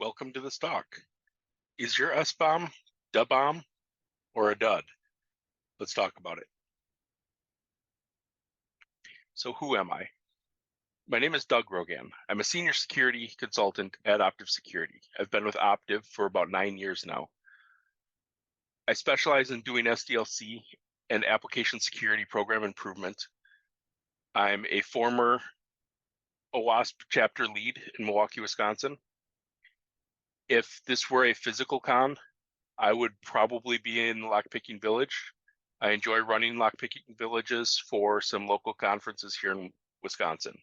Welcome to the stock. Is your SBOM, da-bomb, or a dud? Let's talk about it. So who am I? My name is Doug Rogan. I'm a senior security consultant at Optiv Security. I've been with Optiv for about 9 years now. I specialize in doing SDLC and application security program improvement. I'm a former OWASP chapter lead in Milwaukee, Wisconsin. If this were a physical con, I would probably be in Lockpicking Village. I enjoy running lockpicking villages for some local conferences here in Wisconsin.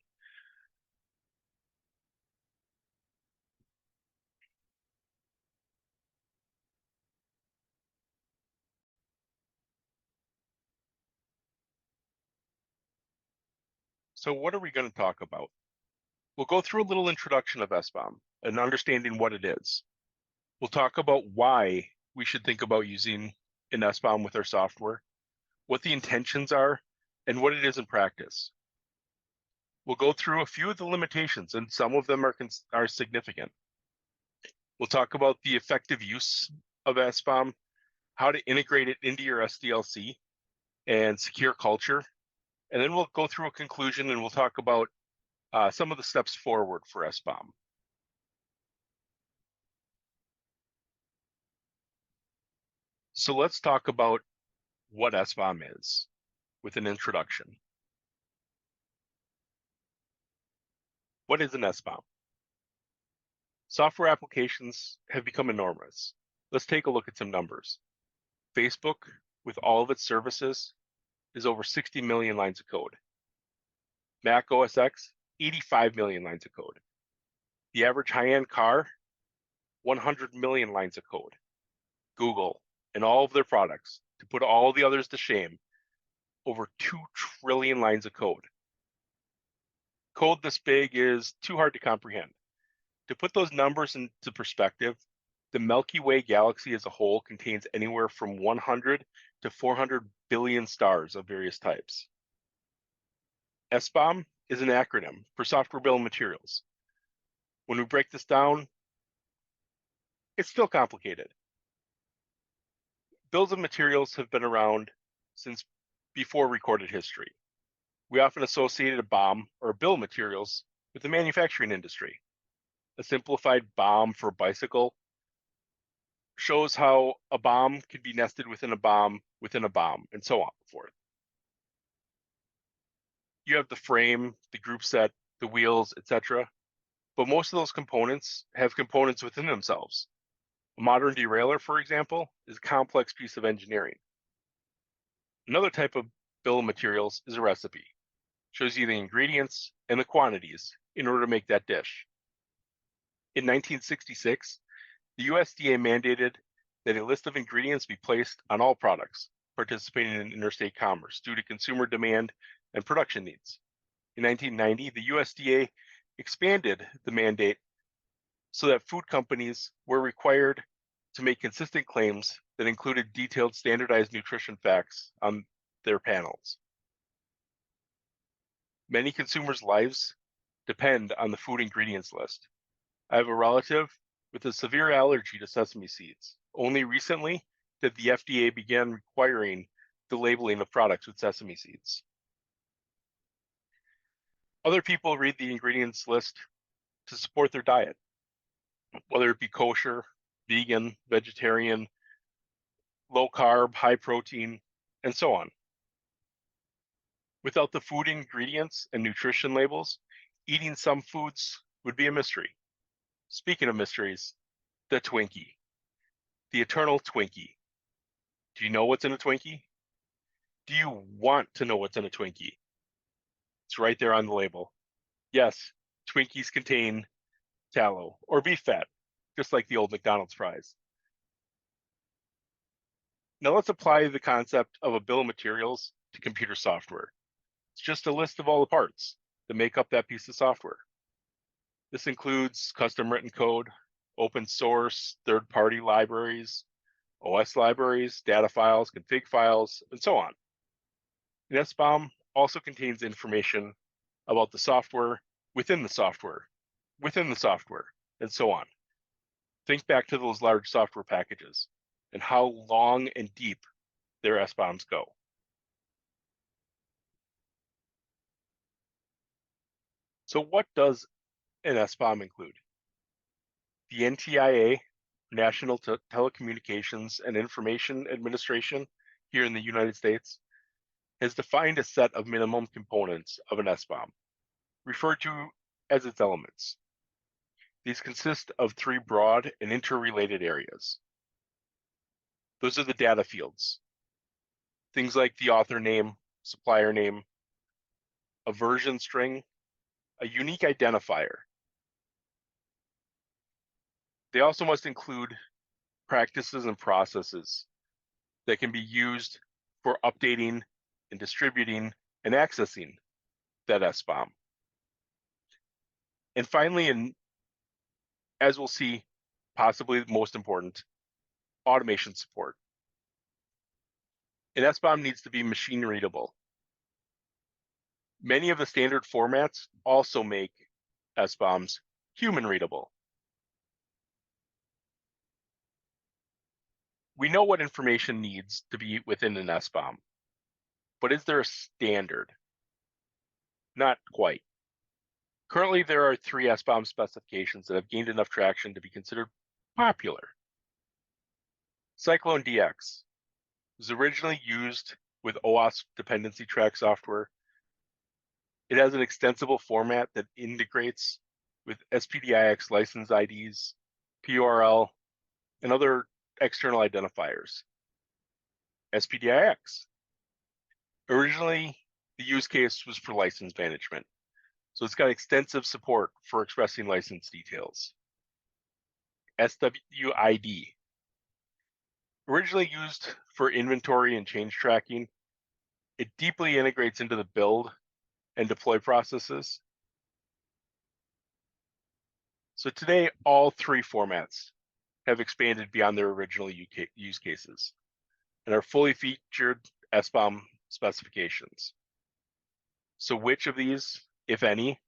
So what are we going to talk about? We'll go through a little introduction of SBOM and understanding what it is. We'll talk about why we should think about using an SBOM with our software, what the intentions are, and what it is in practice. We'll go through a few of the limitations, and some of them are significant. We'll talk about the effective use of SBOM, how to integrate it into your SDLC, and secure culture. And then we'll go through a conclusion and we'll talk about some of the steps forward for SBOM. So let's talk about what SBOM is with an introduction. What is an SBOM? Software applications have become enormous. Let's take a look at some numbers. Facebook, with all of its services, is over 60 million lines of code. Mac OS X, 85 million lines of code. The average high-end car, 100 million lines of code. Google and all of their products, to put all the others to shame, over 2 trillion lines of code. Code this big is too hard to comprehend. To put those numbers into perspective, the Milky Way galaxy as a whole contains anywhere from 100 to 400 billion stars of various types. SBOM is an acronym for Software Bill of Materials. When we break this down, it's still complicated. Bills of materials have been around since before recorded history. We often associated a BOM or a bill of materials with the manufacturing industry. A simplified BOM for a bicycle shows how a BOM can be nested within a BOM within a BOM, and so on and so forth. You have the frame, the group set, the wheels, etc. But most of those components have components within themselves. A modern derailleur, for example, is a complex piece of engineering. Another type of bill of materials is a recipe. Shows you the ingredients and the quantities in order to make that dish. In 1966, the USDA mandated that a list of ingredients be placed on all products participating in interstate commerce due to consumer demand and production needs. In 1990, the USDA expanded the mandate so that food companies were required to make consistent claims that included detailed standardized nutrition facts on their panels. Many consumers' lives depend on the food ingredients list. I have a relative with a severe allergy to sesame seeds. Only recently did the FDA begin requiring the labeling of products with sesame seeds. Other people read the ingredients list to support their diet, whether it be kosher, vegan, vegetarian, low carb, high protein, and so on. Without the food ingredients and nutrition labels, eating some foods would be a mystery. Speaking of mysteries, the Twinkie, the eternal Twinkie. Do you know what's in a Twinkie? Do you want to know what's in a Twinkie? It's right there on the label. Yes, Twinkies contain tallow or beef fat, just like the old McDonald's fries. Now let's apply the concept of a bill of materials to computer software. It's just a list of all the parts that make up that piece of software. This includes custom written code, open source, third-party libraries, OS libraries, data files, config files, and so on. An SBOM also contains information about the software, within the software, and so on. Think back to those large software packages and how long and deep their SBOMs go. So what does an SBOM include? The NTIA, National Telecommunications and Information Administration here in the United States, has defined a set of minimum components of an SBOM, referred to as its elements. These consist of three broad and interrelated areas. Those are the data fields. Things like the author name, supplier name, a version string, a unique identifier. They also must include practices and processes that can be used for updating and distributing and accessing that SBOM. And finally, and as we'll see, possibly the most important, automation support. An SBOM needs to be machine readable. Many of the standard formats also make SBOMs human readable. We know what information needs to be within an SBOM, but is there a standard? Not quite. Currently, there are 3 SBOM specifications that have gained enough traction to be considered popular. Cyclone DX was originally used with OWASP dependency track software. It has an extensible format that integrates with SPDIX license IDs, PURL, and other external identifiers. SPDIX. Originally, the use case was for license management, so it's got extensive support for expressing license details. SWID. Originally used for inventory and change tracking, it deeply integrates into the build and deploy processes. So today, all 3 formats have expanded beyond their original use cases and are fully featured SBOM specifications. So which of these, if any,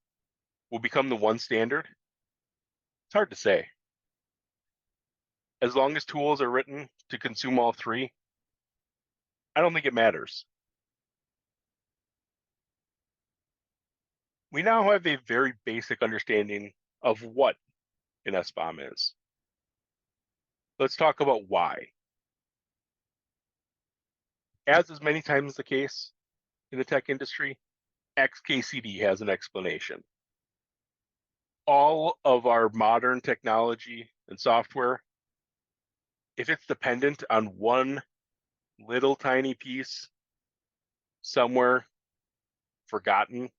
will become the one standard? It's hard to say. As long as tools are written to consume all 3, I don't think it matters. We now have a very basic understanding of what an SBOM is. Let's talk about why. As is many times the case in the tech industry, XKCD has an explanation. All of our modern technology and software, if it's dependent on one little tiny piece somewhere forgotten,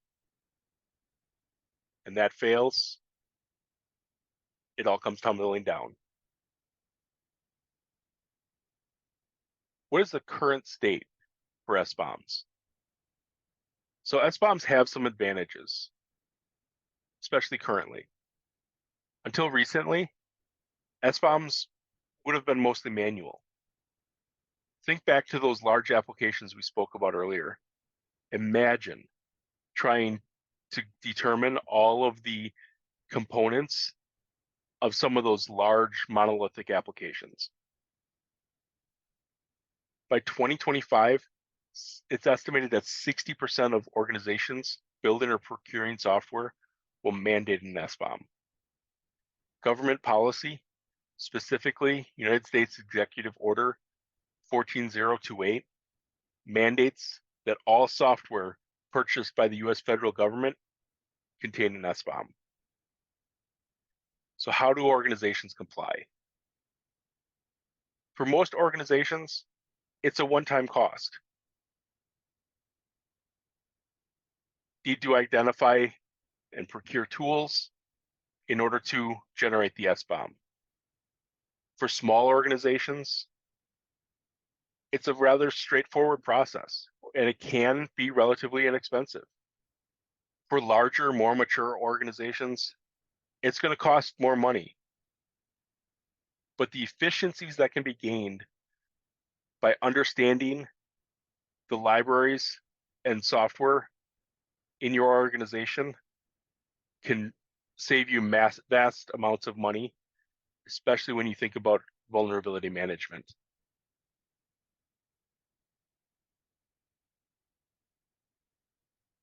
and that fails, it all comes tumbling down. What is the current state for SBOMs? So SBOMs have some advantages, especially currently. Until recently, SBOMs would have been mostly manual. Think back to those large applications we spoke about earlier. Imagine trying to determine all of the components of some of those large monolithic applications. By 2025, it's estimated that 60% of organizations building or procuring software will mandate an SBOM. Government policy, specifically United States Executive Order 14028, mandates that all software purchased by the US federal government contain an SBOM. So how do organizations comply? For most organizations, it's a one-time cost. Need to identify and procure tools in order to generate the SBOM. For small organizations, it's a rather straightforward process, and it can be relatively inexpensive. For larger, more mature organizations, it's going to cost more money. But the efficiencies that can be gained by understanding the libraries and software in your organization can save you vast amounts of money especially when you think about vulnerability management.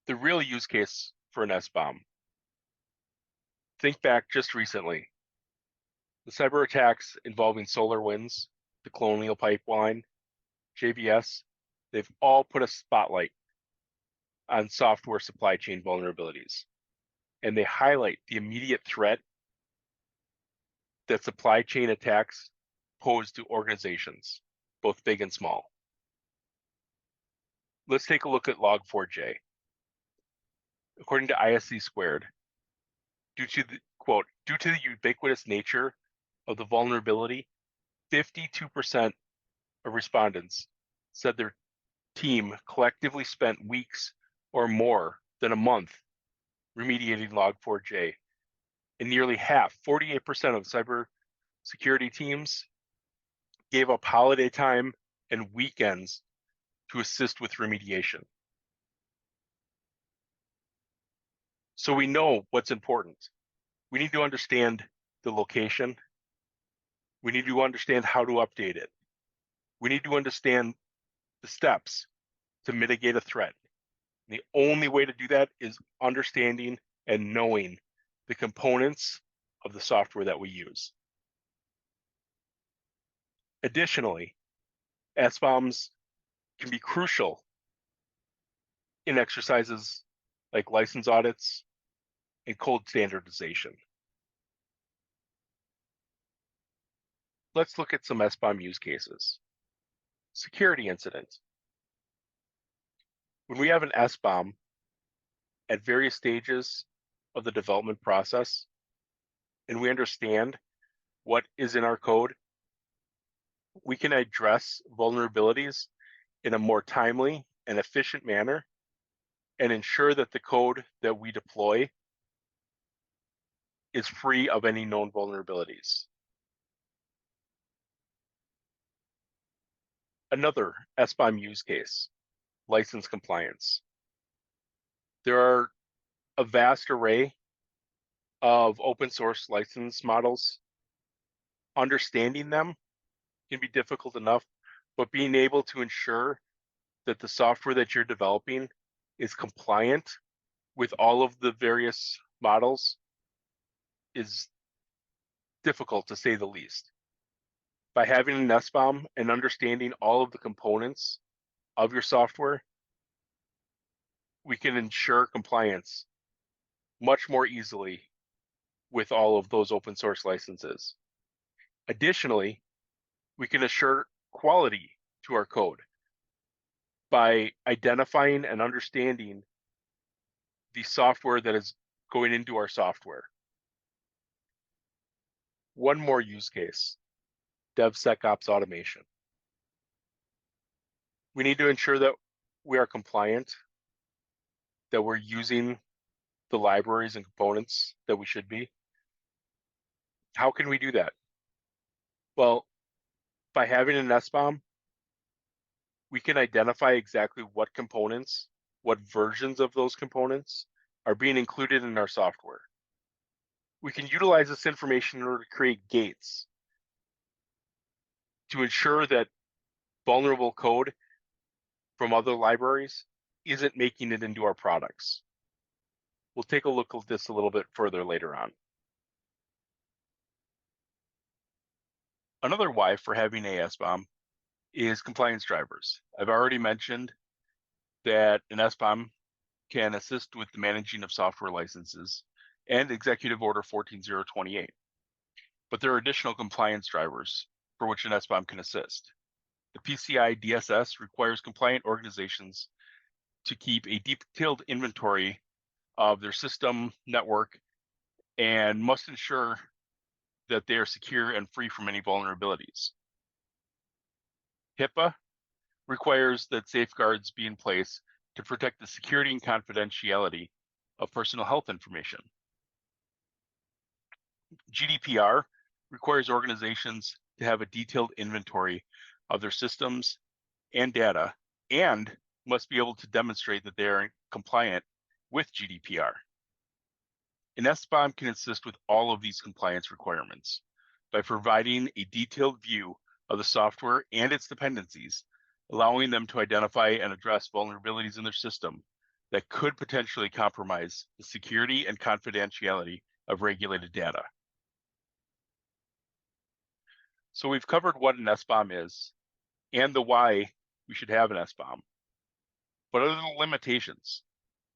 The real use case for an SBOM. Think back just recently. The cyber attacks involving SolarWinds, the Colonial Pipeline, JBS, they've all put a spotlight on software supply chain vulnerabilities. And they highlight the immediate threat that supply chain attacks pose to organizations, both big and small. Let's take a look at Log4j. According to ISC Squared, due to the ubiquitous nature of the vulnerability, 52% of respondents said their team collectively spent weeks or more than a month remediating Log4j. And nearly half, 48% of cyber security teams gave up holiday time and weekends to assist with remediation. So we know what's important. We need to understand the location. We need to understand how to update it. We need to understand the steps to mitigate a threat. And the only way to do that is understanding and knowing the components of the software that we use. Additionally, SBOMs can be crucial in exercises like license audits and code standardization. Let's look at some SBOM use cases. Security incident. When we have an SBOM at various stages of the development process, and we understand what is in our code, we can address vulnerabilities in a more timely and efficient manner and ensure that the code that we deploy is free of any known vulnerabilities. Another SBOM use case, license compliance. There are a vast array of open source license models. Understanding them can be difficult enough, but being able to ensure that the software that you're developing is compliant with all of the various models is difficult, to say the least. By having an SBOM and understanding all of the components of your software, we can ensure compliance much more easily with all of those open source licenses. Additionally, we can assure quality to our code by identifying and understanding the software that is going into our software. One more use case, DevSecOps automation. We need to ensure that we are compliant, that we're using the libraries and components that we should be. How can we do that? Well, by having an SBOM, we can identify exactly what components, what versions of those components are being included in our software. We can utilize this information in order to create gates to ensure that vulnerable code from other libraries isn't making it into our products. We'll take a look at this a little bit further later on. Another why for having a SBOM is compliance drivers. I've already mentioned that an SBOM can assist with the managing of software licenses and Executive Order 14028. But there are additional compliance drivers for which an SBOM can assist. The PCI DSS requires compliant organizations to keep a detailed inventory of their system network and must ensure that they are secure and free from any vulnerabilities. HIPAA requires that safeguards be in place to protect the security and confidentiality of personal health information. GDPR requires organizations to have a detailed inventory of their systems and data and must be able to demonstrate that they are compliant with GDPR. An SBOM can assist with all of these compliance requirements. by providing a detailed view of the software and its dependencies, allowing them to identify and address vulnerabilities in their system that could potentially compromise the security and confidentiality of regulated data. So we've covered what an SBOM is and the why we should have an SBOM. What are the limitations?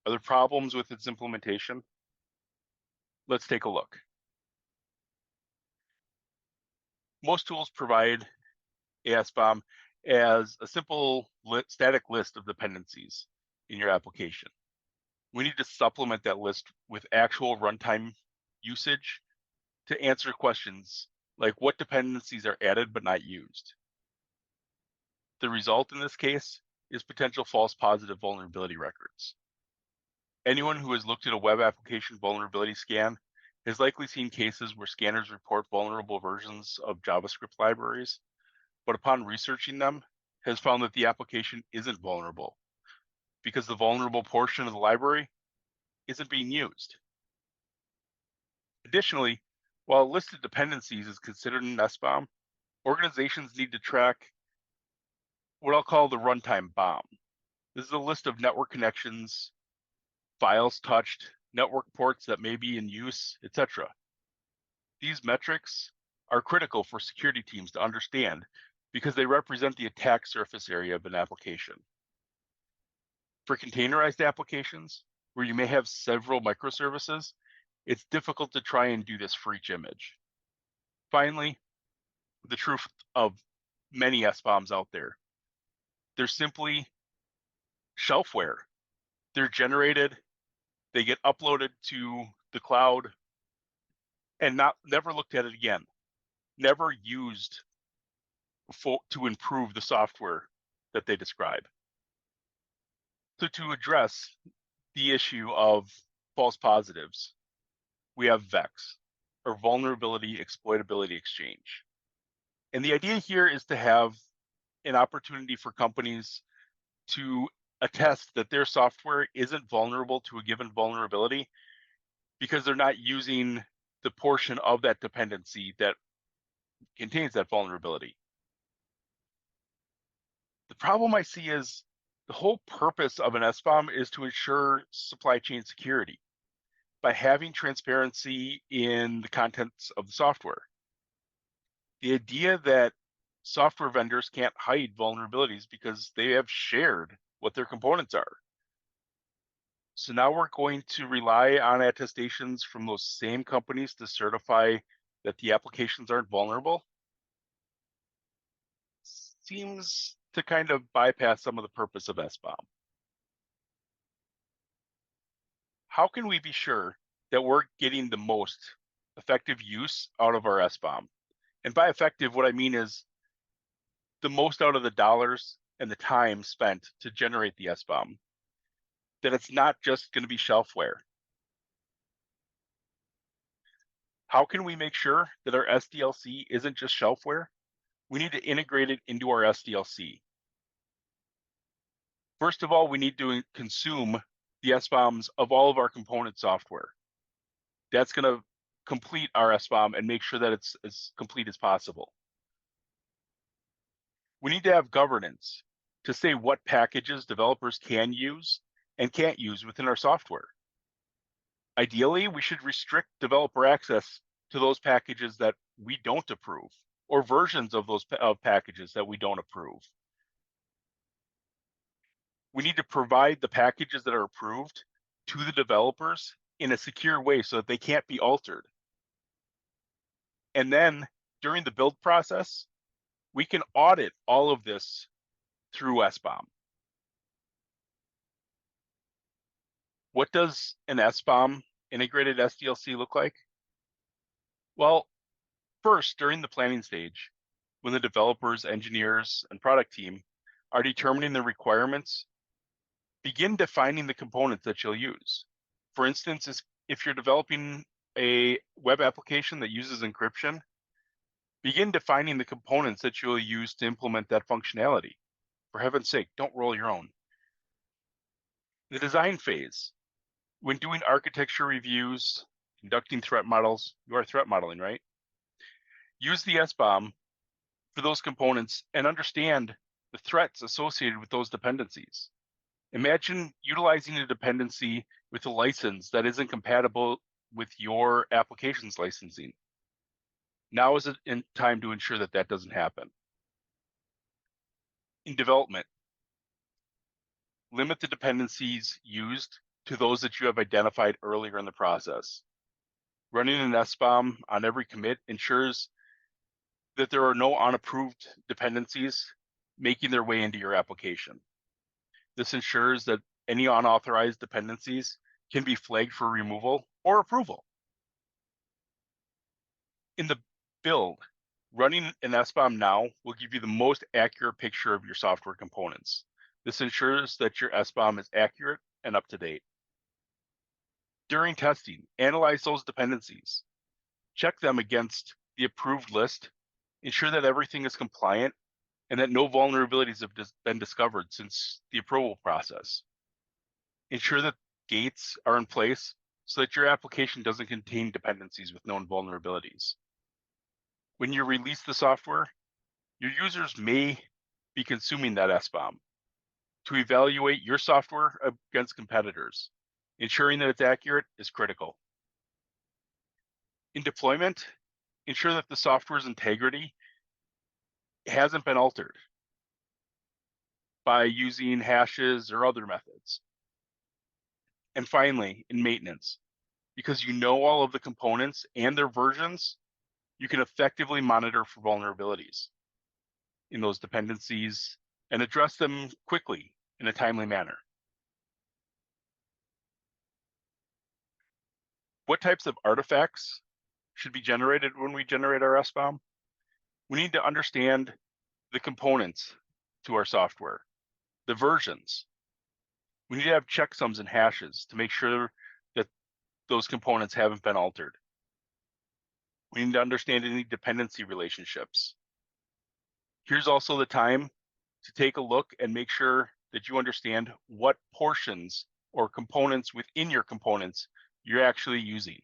Are there problems with its implementation? Let's take a look. Most tools provide a SBOM as a simple static list of dependencies in your application. We need to supplement that list with actual runtime usage to answer questions like what dependencies are added but not used. The result in this case is potential false positive vulnerability records. Anyone who has looked at a web application vulnerability scan has likely seen cases where scanners report vulnerable versions of JavaScript libraries, but upon researching them, has found that the application isn't vulnerable because the vulnerable portion of the library isn't being used. Additionally, while a list of dependencies is considered an SBOM, organizations need to track what I'll call the runtime BOM. This is a list of network connections, files touched, network ports that may be in use, etc. These metrics are critical for security teams to understand because they represent the attack surface area of an application. For containerized applications, where you may have several microservices, it's difficult to try and do this for each image. Finally, the truth of many SBOMs out there, they're simply shelf-ware. They're generated, they get uploaded to the cloud, and never looked at it again, never used to improve the software that they describe. So to address the issue of false positives, we have VEX, or Vulnerability Exploitability Exchange. And the idea here is to have an opportunity for companies to attest that their software isn't vulnerable to a given vulnerability because they're not using the portion of that dependency that contains that vulnerability. The problem I see is the whole purpose of an SBOM is to ensure supply chain security by having transparency in the contents of the software. The idea that software vendors can't hide vulnerabilities because they have shared what their components are. So now we're going to rely on attestations from those same companies to certify that the applications aren't vulnerable. Seems to kind of bypass some of the purpose of SBOM. How can we be sure that we're getting the most effective use out of our SBOM? And by effective, what I mean is the most out of the dollars and the time spent to generate the SBOM. That it's not just going to be shelfware. How can we make sure that our SDLC isn't just shelfware? We need to integrate it into our SDLC. First of all, we need to consume the SBOMs of all of our component software. That's going to complete our SBOM and make sure that it's as complete as possible. We need to have governance to say what packages developers can use and can't use within our software. Ideally, we should restrict developer access to those packages that we don't approve, or versions of those packages that we don't approve. We need to provide the packages that are approved to the developers in a secure way so that they can't be altered. And then during the build process, we can audit all of this through SBOM. What does an SBOM integrated SDLC look like? Well, first, during the planning stage, when the developers, engineers, and product team are determining the requirements, begin defining the components that you'll use. For instance, if you're developing a web application that uses encryption, begin defining the components that you'll use to implement that functionality. For heaven's sake, don't roll your own. The design phase. When doing architecture reviews, conducting threat models, you are threat modeling, right? Use the SBOM for those components and understand the threats associated with those dependencies. Imagine utilizing a dependency with a license that isn't compatible with your application's licensing. Now is the time to ensure that that doesn't happen. In development, limit the dependencies used to those that you have identified earlier in the process. Running an SBOM on every commit ensures that there are no unapproved dependencies making their way into your application. This ensures that any unauthorized dependencies can be flagged for removal or approval. In the build, running an SBOM now will give you the most accurate picture of your software components. This ensures that your SBOM is accurate and up to date. During testing, analyze those dependencies. Check them against the approved list. Ensure that everything is compliant and that no vulnerabilities have been discovered since the approval process. Ensure that gates are in place so that your application doesn't contain dependencies with known vulnerabilities. When you release the software, your users may be consuming that SBOM. To evaluate your software against competitors, ensuring that it's accurate is critical. In deployment, ensure that the software's integrity hasn't been altered by using hashes or other methods. And finally, in maintenance, because you know all of the components and their versions, you can effectively monitor for vulnerabilities in those dependencies and address them quickly in a timely manner. What types of artifacts should be generated when we generate our SBOM? We need to understand the components to our software, the versions. We need to have checksums and hashes to make sure that those components haven't been altered. We need to understand any dependency relationships. Here's also the time to take a look and make sure that you understand what portions or components within your components you're actually using.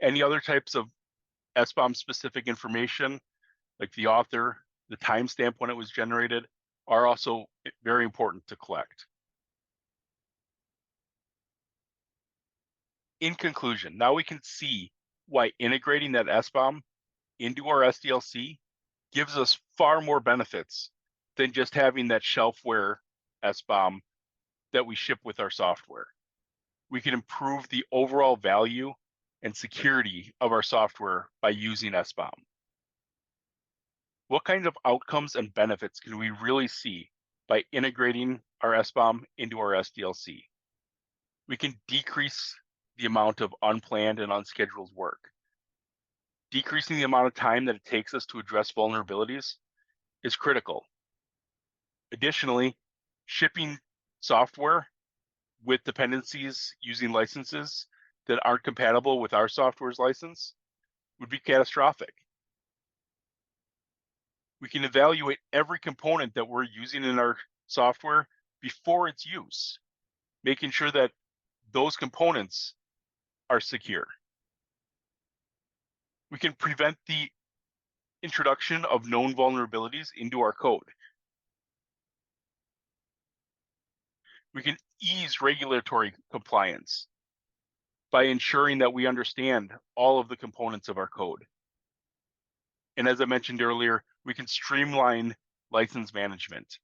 Any other types of SBOM specific information, like the author, the timestamp when it was generated, are also very important to collect. In conclusion, now we can see why integrating that SBOM into our SDLC gives us far more benefits than just having that shelfware SBOM that we ship with our software. We can improve the overall value and security of our software by using SBOM. What kinds of outcomes and benefits can we really see by integrating our SBOM into our SDLC? We can decrease the amount of unplanned and unscheduled work. Decreasing the amount of time that it takes us to address vulnerabilities is critical. Additionally, shipping software with dependencies using licenses that aren't compatible with our software's license would be catastrophic. We can evaluate every component that we're using in our software before its use, making sure that those components are secure. We can prevent the introduction of known vulnerabilities into our code. We can ease regulatory compliance by ensuring that we understand all of the components of our code. And as I mentioned earlier, we can streamline license management,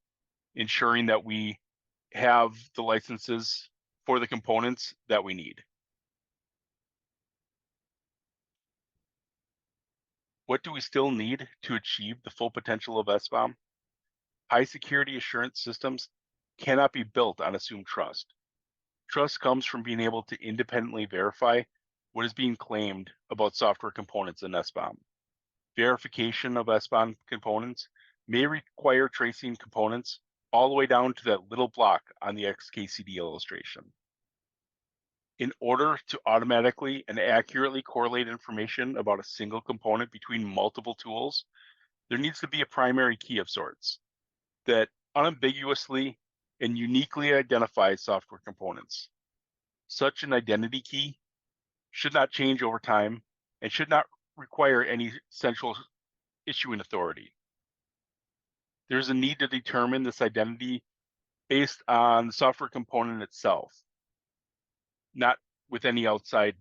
ensuring that we have the licenses for the components that we need. What do we still need to achieve the full potential of SBOM? High security assurance systems cannot be built on assumed trust. Trust comes from being able to independently verify what is being claimed about software components in SBOM. Verification of SBOM components may require tracing components all the way down to that little block on the XKCD illustration. In order to automatically and accurately correlate information about a single component between multiple tools, there needs to be a primary key of sorts that unambiguously and uniquely identifies software components. Such an identity key should not change over time and should not require any central issuing authority. There's a need to determine this identity based on the software component itself, not with any outside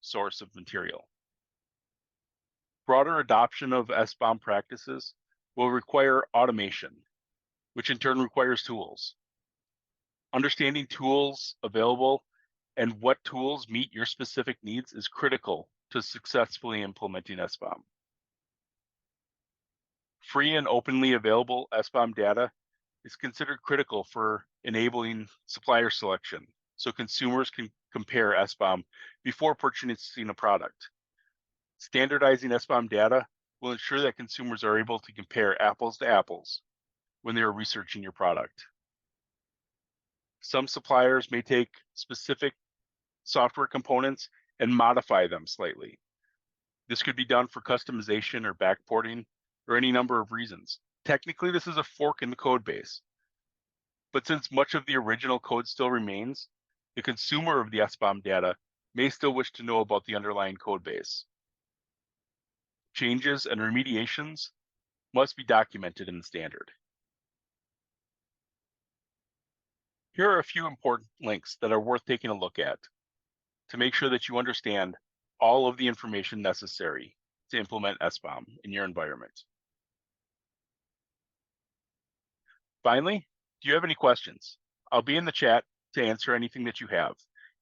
source of material. Broader adoption of SBOM practices will require automation, which in turn requires tools. Understanding tools available and what tools meet your specific needs is critical to successfully implementing SBOM. Free and openly available SBOM data is considered critical for enabling supplier selection, so consumers can compare SBOM before purchasing a product. Standardizing SBOM data will ensure that consumers are able to compare apples to apples when they are researching your product. Some suppliers may take specific software components and modify them slightly. This could be done for customization or backporting or any number of reasons. Technically, this is a fork in the code base. But since much of the original code still remains, the consumer of the SBOM data may still wish to know about the underlying code base. Changes and remediations must be documented in the standard. Here are a few important links that are worth taking a look at to make sure that you understand all of the information necessary to implement SBOM in your environment. Finally, do you have any questions? I'll be in the chat to answer anything that you have.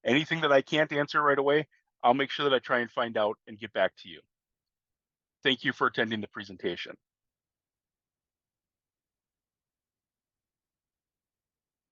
Anything that I can't answer right away, I'll make sure that I try and find out and get back to you. Thank you for attending the presentation.